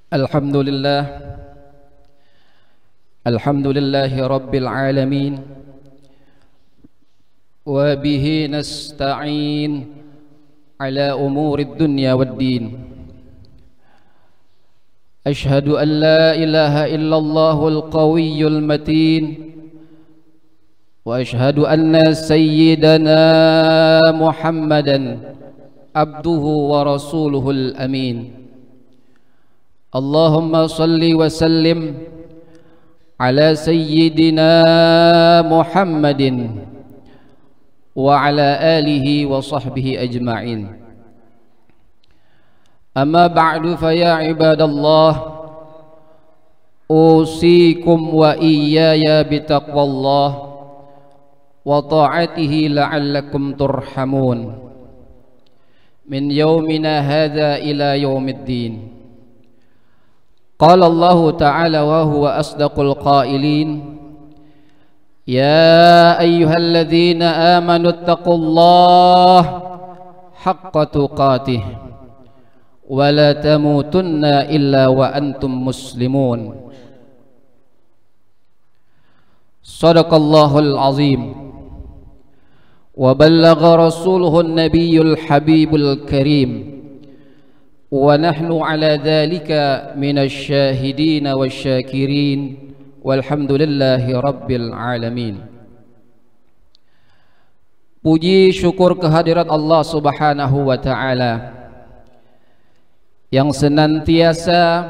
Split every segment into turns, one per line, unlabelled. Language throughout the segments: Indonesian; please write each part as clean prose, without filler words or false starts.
Alhamdulillah, alhamdulillahi rabbil alamin, wa bihi nasta'in ala umuri dunya waddin. Ashhadu an la ilaha illallahul qawiyyul matin, wa ashhadu anna sayyidana Muhammadan abduhu wa rasuluhul amin. Allahumma salli wa sallim ala sayyidina Muhammadin wa ala alihi wa sahbihi ajma'in. Amma ba'du, fa ya ibadallah, usikum wa iyaya bitaqwallah wa ta'atihi la'allakum turhamun min yawmina hadha ila yawmiddin. Qala Allahu ta'ala wa huwa asdaqul qailin, ya ayyuhalladzina amanu taqullaha haqqa tuqatih wa la tamutunna illa wa antum muslimun. Sadaqallahul azim wa ballagha rasuluhun nabiyyul habibul karim, wa nahnu ala dhalika minasy syahidin wasyakirin walhamdulillahi rabbil alamin. Puji syukur kehadirat Allah Subhanahu wa ta'ala yang senantiasa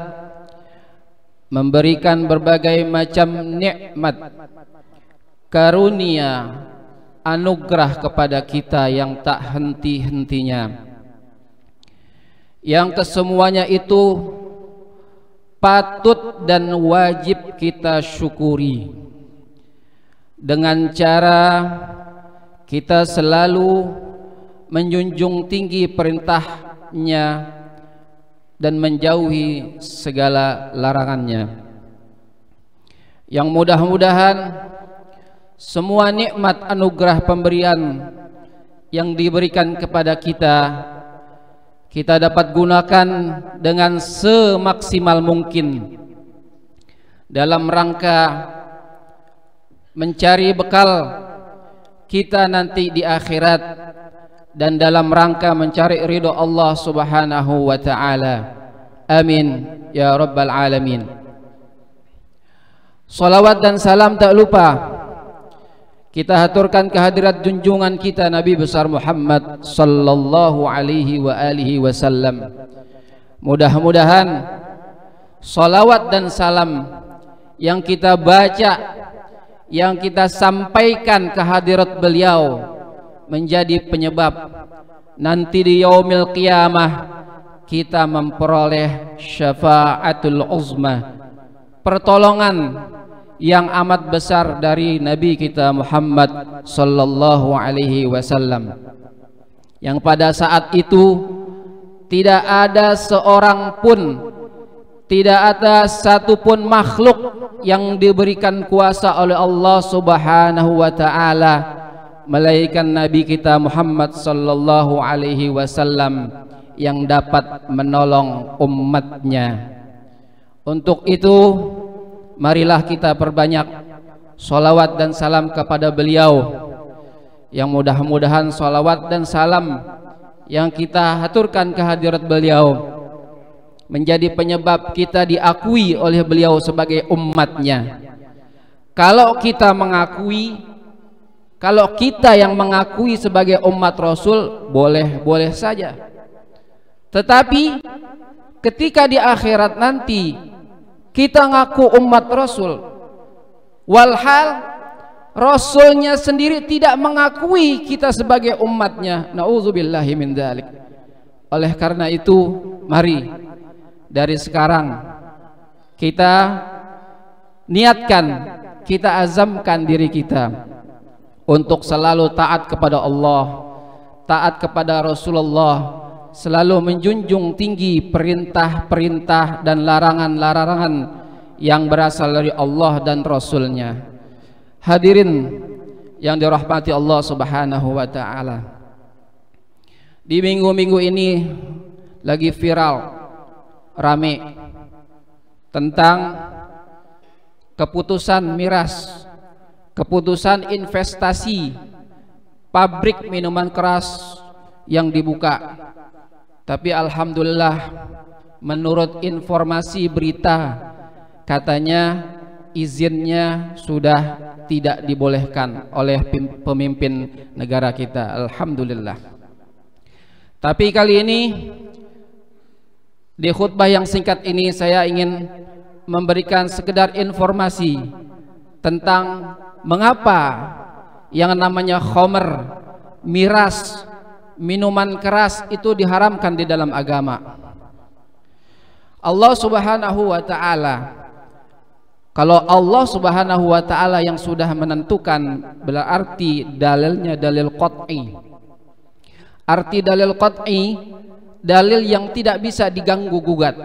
memberikan berbagai macam nikmat, karunia, anugerah kepada kita yang tak henti-hentinya, yang kesemuanya itu patut dan wajib kita syukuri dengan cara kita selalu menjunjung tinggi perintahnya dan menjauhi segala larangannya. Yang mudah-mudahan semua nikmat anugerah pemberian yang diberikan kepada kita dapat gunakan dengan semaksimal mungkin dalam rangka mencari bekal kita nanti di akhirat dan dalam rangka mencari ridho Allah Subhanahu wa ta'ala. Amin ya rabbal alamin. Salawat dan salam tak lupa kita haturkan kehadirat junjungan kita Nabi besar Muhammad sallallahu alaihi wa alihi wasallam. Mudah-mudahan salawat dan salam yang kita baca, yang kita sampaikan kehadirat beliau menjadi penyebab nanti di yaumil qiyamah kita memperoleh syafaatul uzma, pertolongan yang amat besar dari Nabi kita Muhammad sallallahu alaihi wasallam, yang pada saat itu tidak ada seorang pun, tidak ada satu pun makhluk yang diberikan kuasa oleh Allah Subhanahu wa ta'ala melainkan Nabi kita Muhammad sallallahu alaihi wasallam yang dapat menolong umatnya. Untuk itu marilah kita perbanyak salawat dan salam kepada beliau, yang mudah-mudahan salawat dan salam yang kita haturkan kehadirat beliau menjadi penyebab kita diakui oleh beliau sebagai umatnya. Kalau kita yang mengakui sebagai umat Rasul, boleh-boleh saja. Tetapi ketika di akhirat nanti kita ngaku umat Rasul, walhal Rasulnya sendiri tidak mengakui kita sebagai umatnya, na'udzubillahi min dzalik. Oleh karena itu, mari dari sekarang kita niatkan, kita azamkan diri kita untuk selalu taat kepada Allah, taat kepada Rasulullah, selalu menjunjung tinggi perintah-perintah dan larangan-larangan yang berasal dari Allah dan Rasulnya. Hadirin yang dirahmati Allah Subhanahu wa ta'ala, di minggu-minggu ini lagi viral, rame tentang keputusan miras, keputusan investasi pabrik minuman keras yang dibuka. Tapi alhamdulillah, menurut informasi berita, katanya izinnya sudah tidak dibolehkan oleh pemimpin negara kita. Alhamdulillah. Tapi kali ini di khutbah yang singkat ini saya ingin memberikan sekedar informasi tentang mengapa yang namanya khamr, miras, minuman keras itu diharamkan di dalam agama. Allah Subhanahu wa ta'ala, kalau Allah Subhanahu wa ta'ala yang sudah menentukan, berarti dalilnya dalil qat'i. Arti dalil qat'i, dalil yang tidak bisa diganggu gugat.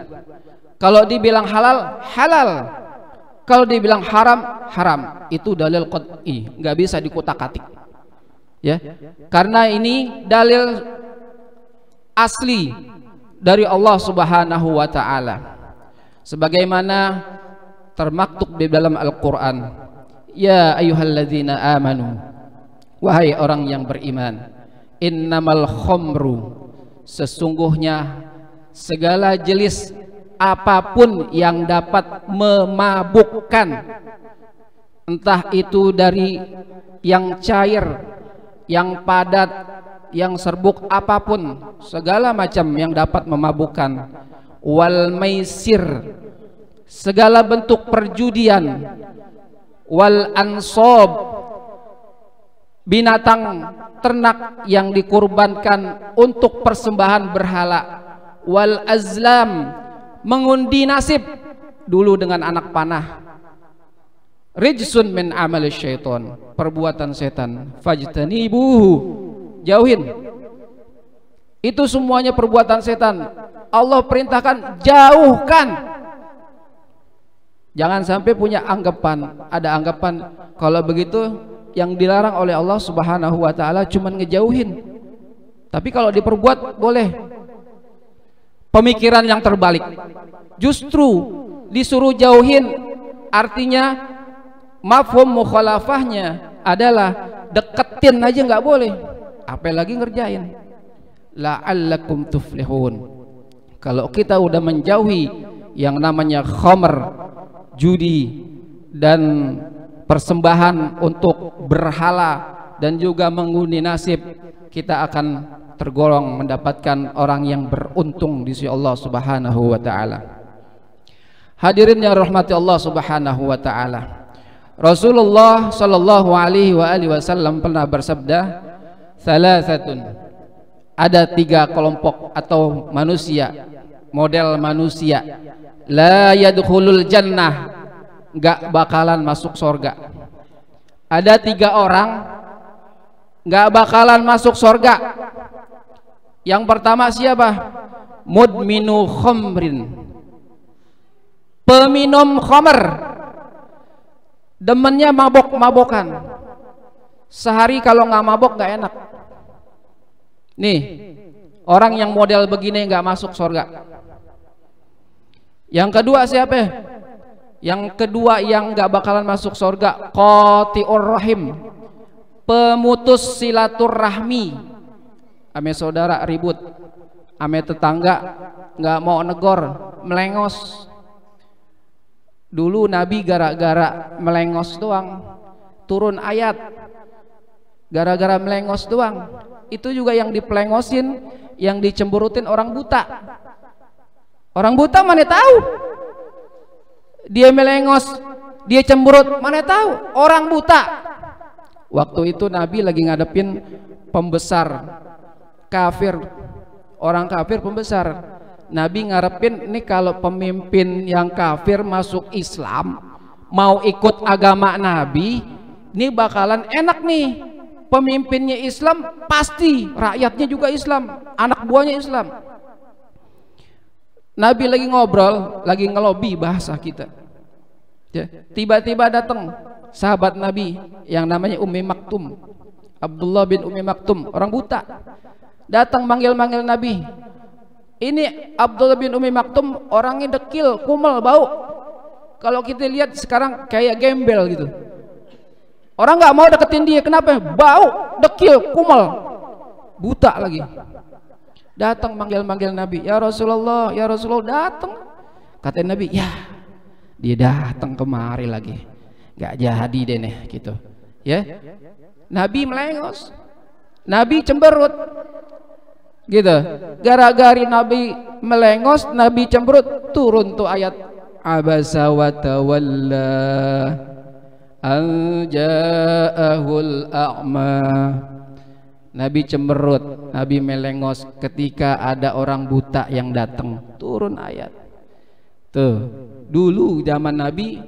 Kalau dibilang halal, halal. Kalau dibilang haram, haram. Itu dalil qat'i, nggak bisa dikutak-atik. Ya, karena ini dalil asli dari Allah Subhanahu wa ta'ala, sebagaimana termaktub di dalam Al-Quran. Ya ayyuhalladzina amanu, wahai orang yang beriman, innamal khamru, sesungguhnya segala jenis apapun yang dapat memabukkan, entah itu dari yang cair, yang padat, yang serbuk, apapun, segala macam yang dapat memabukkan. Wal maisir, segala bentuk perjudian. Wal ansob, binatang ternak yang dikurbankan untuk persembahan berhala. Wal azlam, mengundi nasib dulu dengan anak panah. Rijsun min amali syaitan, perbuatan setan. Fajtanibuhu, jauhin. Itu semuanya perbuatan setan. Allah perintahkan jauhkan. Jangan sampai punya anggapan, ada anggapan kalau begitu yang dilarang oleh Allah Subhanahu wa ta'ala cuman ngejauhin, tapi kalau diperbuat boleh. Pemikiran yang terbalik, justru disuruh jauhin, artinya mafhum mukhalafahnya adalah deketin aja nggak boleh, apalagi ngerjain. La'allakum tuflihun. Kalau kita udah menjauhi yang namanya khamr, judi, dan persembahan untuk berhala, dan juga mengundi nasib, kita akan tergolong mendapatkan orang yang beruntung di sisi Allah Subhanahu wa ta'ala. Hadirin yang rahmati Allah Subhanahu wa ta'ala, Rasulullah sallallahu alaihi wasallam pernah bersabda, salasatun, ada 3 kelompok atau manusia, model manusia, la yadkhulul jannah, enggak bakalan masuk surga. Ada 3 orang enggak bakalan masuk surga. Yang pertama siapa? Mudminu khamrin, peminum khamr, demennya mabok-mabokan. Sehari kalau nggak mabok nggak enak. Nih, orang yang model begini nggak masuk surga. Yang kedua siapa? Yang kedua yang nggak bakalan masuk surga, qati'ur rahim, pemutus silaturahmi. Ame saudara ribut, ame tetangga nggak mau negor, melengos. Dulu Nabi gara-gara melengos doang turun ayat, gara-gara melengos doang. Itu juga yang dipelengosin, yang dicemburutin orang buta. Orang buta mana tahu dia melengos, dia cemburut, mana tahu orang buta. Waktu itu Nabi lagi ngadepin pembesar kafir, orang kafir pembesar. Nabi ngarepin nih kalau pemimpin yang kafir masuk Islam, mau ikut agama Nabi, ini bakalan enak nih. Pemimpinnya Islam, pasti rakyatnya juga Islam, anak buahnya Islam. Nabi lagi ngobrol, lagi ngelobi bahasa kita. Ya, tiba-tiba datang sahabat Nabi yang namanya Ummi Maktum, Abdullah bin Ummi Maktum, orang buta. Datang manggil-manggil Nabi. Ini Abdullah bin Ummi Maktum orangnya dekil, kumel, bau. Kalau kita lihat sekarang kayak gembel gitu. Orang nggak mau deketin dia, kenapa? Bau, dekil, kumal, buta lagi. Datang manggil-manggil Nabi, ya Rasulullah, datang. Kata Nabi, ya dia datang kemari lagi, nggak jadi deh nih gitu. Ya, Nabi melengos, Nabi cemberut, gitu. Gara-gara Nabi melengos, Nabi cemberut, turun tuh ayat abasa wa tawalla an ja'ahul a'ma. Nabi cemberut, Nabi melengos ketika ada orang buta yang datang. Turun ayat. Tuh, dulu zaman Nabi,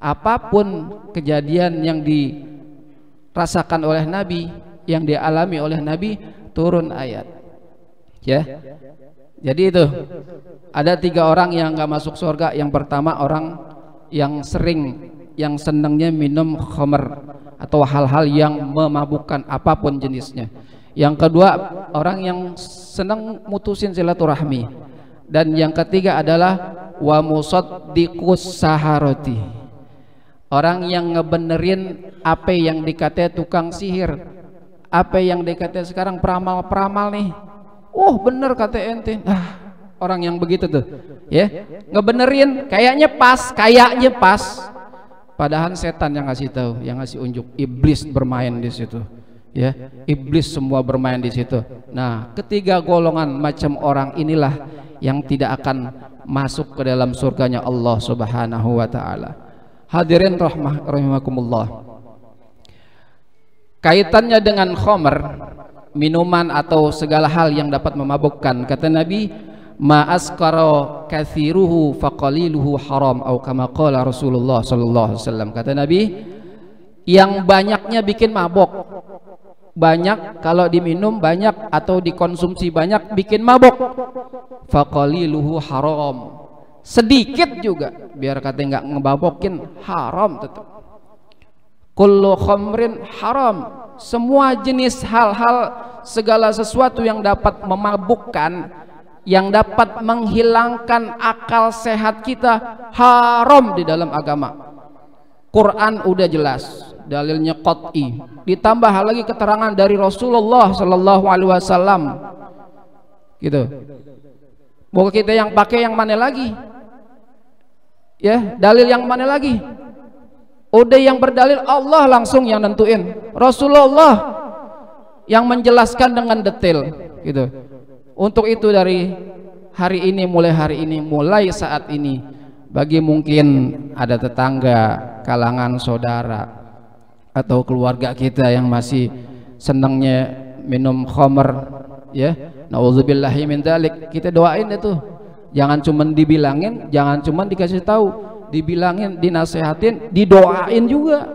apapun kejadian yang dirasakan oleh Nabi, yang dialami oleh Nabi, turun ayat. Ya. Jadi itu ada 3 orang yang nggak masuk surga. Yang pertama, orang yang sering, yang senangnya minum khamr atau hal-hal yang memabukkan apapun jenisnya. Yang kedua, orang yang senang mutusin silaturahmi. Dan yang ketiga adalah wa musaddiqus saharati, orang yang ngebenerin apa yang dikata tukang sihir, apa yang dikata sekarang peramal-peramal nih. Oh bener kata ente. Orang yang begitu tuh ya, ngebenerin kayaknya pas, padahal setan yang ngasih tahu, yang ngasih unjuk. Iblis bermain di situ ya, iblis semua bermain di situ. Nah, ketiga golongan macam orang inilah yang tidak akan masuk ke dalam surganya Allah Subhanahu wa taala. Hadirin rahimakumullah. Kaitannya dengan khamr, minuman atau segala hal yang dapat memabukkan, kata Nabi, ma askara kathiruhu faqaliluhu haram, atau kama qala Rasulullah sallallahu alaihi wasallam. Kata Nabi, yang banyaknya bikin mabok, banyak kalau diminum banyak atau dikonsumsi banyak bikin mabok. Faqaliluhu haram, sedikit juga biar kata nggak ngebabokin haram tetap. Kullu khamrin haram, semua jenis hal-hal, segala sesuatu yang dapat memabukkan, yang dapat menghilangkan akal sehat kita, haram di dalam agama. Quran udah jelas, dalilnya qat'i, ditambah lagi keterangan dari Rasulullah sallallahu alaihi wasallam gitu. Mau kita yang pakai yang mana lagi? Ya, dalil yang mana lagi? Udah yang berdalil Allah langsung yang nentuin, Rasulullah yang menjelaskan dengan detail gitu. Untuk itu dari hari ini, mulai saat ini, bagi mungkin ada tetangga, kalangan saudara atau keluarga kita yang masih senangnya minum khamr, ya, nauzubillahi min dzalik, kita doain itu. Jangan cuman dibilangin, jangan cuman dikasih tahu, dibilangin, dinasehatin, didoain juga.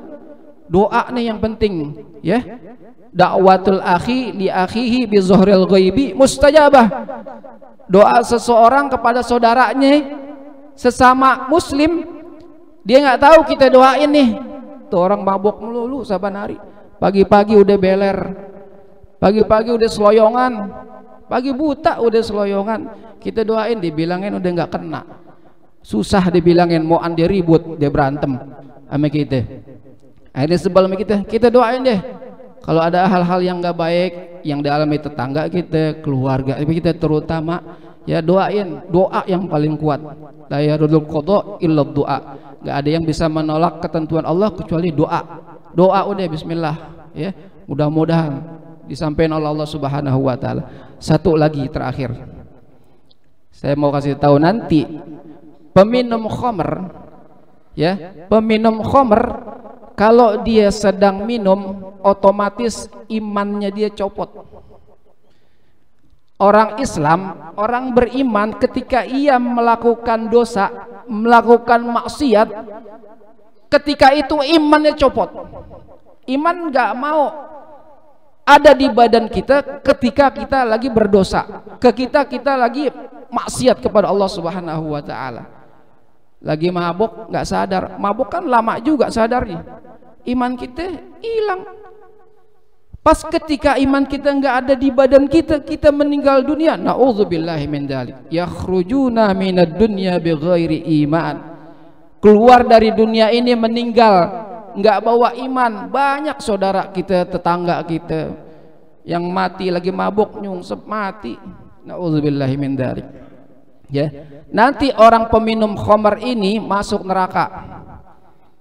Doa nih yang penting, ya. Da'watul akhi li akhihi bi zuhril ghaibi mustajabah. Doa seseorang kepada saudaranya sesama muslim, dia nggak tahu kita doain nih. Tuh orang mabuk melulu saban hari, pagi-pagi udah beler, pagi-pagi udah seloyongan, pagi buta udah seloyongan. Kita doain, dibilangin udah nggak kena, susah dibilangin, mau andi ribut, dia berantem sama kita, akhirnya sebel sama kita doain deh. Kalau ada hal-hal yang nggak baik yang dialami tetangga kita, keluarga kita terutama, ya doain. Doa yang paling kuat, la yarudul qada illa doa, nggak ada yang bisa menolak ketentuan Allah kecuali doa. Doa udah bismillah, ya, mudah-mudahan disampaikan oleh Allah Subhanahu wa taala. Satu lagi terakhir, saya mau kasih tahu, nanti peminum khamr, ya, peminum khamr kalau dia sedang minum otomatis imannya dia copot. Orang Islam, orang beriman, ketika ia melakukan dosa, melakukan maksiat, ketika itu imannya copot. Iman nggak mau ada di badan kita ketika kita lagi berdosa, ketika kita lagi maksiat kepada Allah Subhanahu wa taala. Lagi mabuk nggak sadar, mabuk kan lama juga sadarnya, iman kita hilang. Pas ketika iman kita nggak ada di badan kita, kita meninggal dunia, naudzubillahi min dzalik, yakhrujuna minad dunya bighairi iman. keluar dari dunia ini meninggal nggak bawa iman. Banyak saudara kita, tetangga kita yang mati lagi mabuk nyungsep mati. Nauzubillahi min dzalik. Ya, nanti orang peminum khamar ini masuk neraka.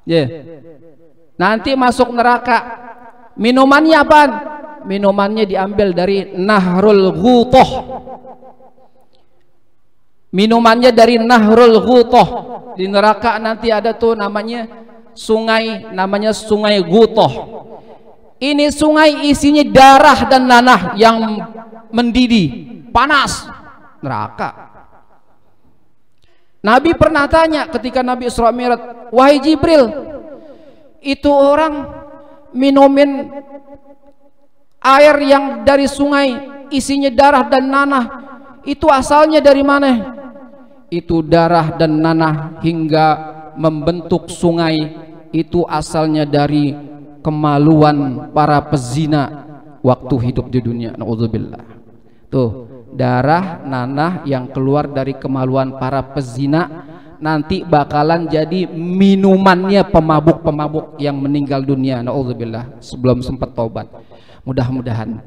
Ya, nanti masuk neraka. Minumannya apa? Minumannya diambil dari Nahrul Ghutah. Minumannya dari Nahrul Ghutah. Di neraka nanti ada tuh namanya sungai, namanya Sungai Ghutah. Ini sungai isinya darah dan nanah yang mendidih, panas. Neraka. Nabi pernah tanya ketika Nabi Isra Mi'raj, wahai Jibril, itu orang minumin air yang dari sungai isinya darah dan nanah, itu asalnya dari mana? Itu darah dan nanah hingga membentuk sungai itu asalnya dari kemaluan para pezina waktu hidup di dunia. Nauzubillah. Tuh, darah nanah yang keluar dari kemaluan para pezina nanti bakalan jadi minumannya pemabuk-pemabuk yang meninggal dunia. Nauzubillah, sebelum sempat taubat. Mudah-mudahan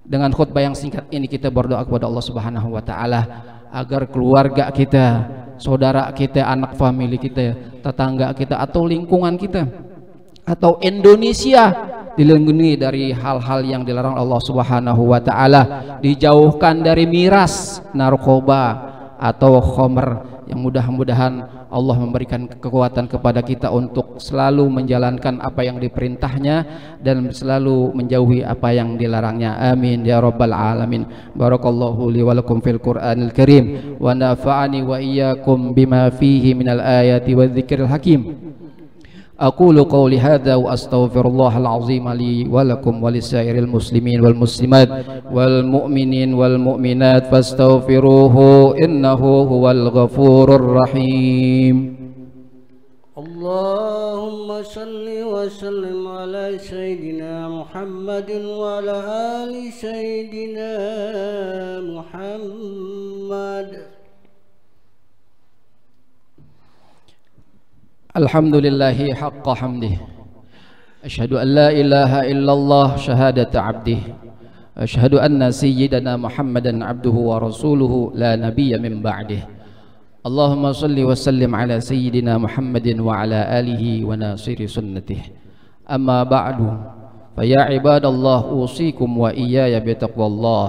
dengan khutbah yang singkat ini kita berdoa kepada Allah Subhanahu wa taala agar keluarga kita, saudara kita, anak famili kita, tetangga kita atau lingkungan kita atau Indonesia dilindungi dari hal-hal yang dilarang Allah Subhanahu wa taala, dijauhkan dari miras, narkoba atau khamr. Yang mudah-mudahan Allah memberikan kekuatan kepada kita untuk selalu menjalankan apa yang diperintahnya dan selalu menjauhi apa yang dilarangnya. Amin ya rabbal alamin. Barakallahu li wa lakum fil Qur'anil Karim wa nafa'ani wa iyyakum bima fihi minal ayati wadh-dhikril hakim. أقول قولي هذا وأستغفر الله العظيم لي ولكم ولسائر المسلمين والمسلمات والمؤمنين والمؤمنات فاستغفروه إنه هو الغفور الرحيم. اللهم صل وسلم على سيدنا محمد وعلى آل سيدنا محمد. Alhamdulillahi haqqa hamdih. Asyhadu an la ilaha illallah syahadata abdih. Asyhadu anna sayyidana Muhammadan abduhu wa rasuluhu la nabiyya min ba'dih. Allahumma salli wa sallim ala sayyidina Muhammadin wa ala alihi wa nasiri sunnatih. Amma ba'du. Fa ya ibadallah usikum wa iyaya bi taqwallah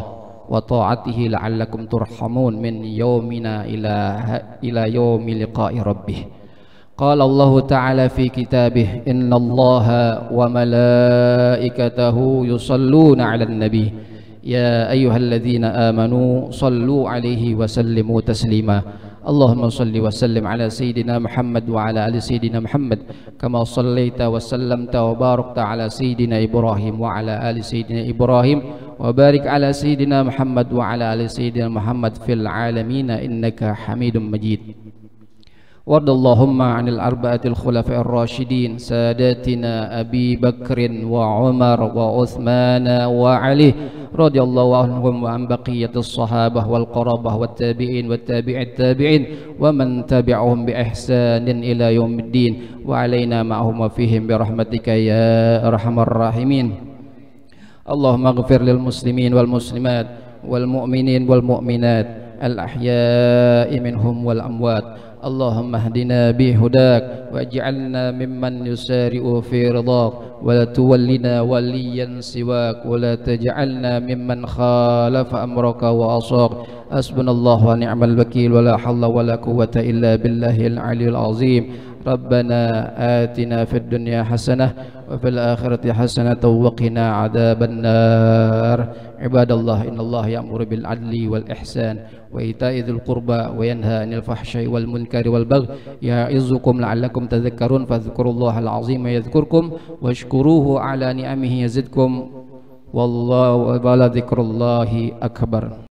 wa ta'atihi la'allakum turhamun min yaumina ila yaumi liqa'i rabbih. قال الله تعالى في كتابه إن الله وملائكته يصلون على النبي يا أيها الذين آمنوا صلوا عليه وسلموا تسليما. اللهم صل وسلم على سيدنا محمد وعلى آل سيدنا محمد كما صليت وسلمت وباركت على سيدنا إبراهيم وعلى آل سيدنا إبراهيم وبارك على سيدنا محمد وعلى آل سيدنا محمد في العالمين إنك حميد مجيد. وارض اللهم عن الأربعة الخلفاء الراشدين ساداتنا أبي بكر وعمر وعثمان وعلي رضي الله عنهم وعن بقية الصحابة والقرابة والتابعين والتابع التابعين ومن تبعهم بإحسان إلى يوم الدين وعلينا معهم وفيهم برحمتك يا أرحم الراحمين. اللهم اغفر للمسلمين والمسلمات والمؤمنين والمؤمنات الأحياء منهم والأموات. اللهم اهدنا بهداك واجعلنا ممن يسارع في رضاك ولا تولنا وليا سواك ولا تجعلنا ممن خالف أمرك وعصاك. حسبنا الله ونعم الوكيل ولا حول ولا قوة إلا بالله العلي العظيم. ربنا آتنا في الدنيا حسنة وفي الآخرة حسنة وقنا عذاب النار. عباد الله إن الله يأمر بالعدل والإحسان وإيتاء ذي القربى وينهى عن الفحشاء والمنكر والبغي يعظكم لعلكم تذكرون فاذكروا الله العظيم يذكركم واشكروه على نعمه يزدكم والله ولذكر الله أكبر.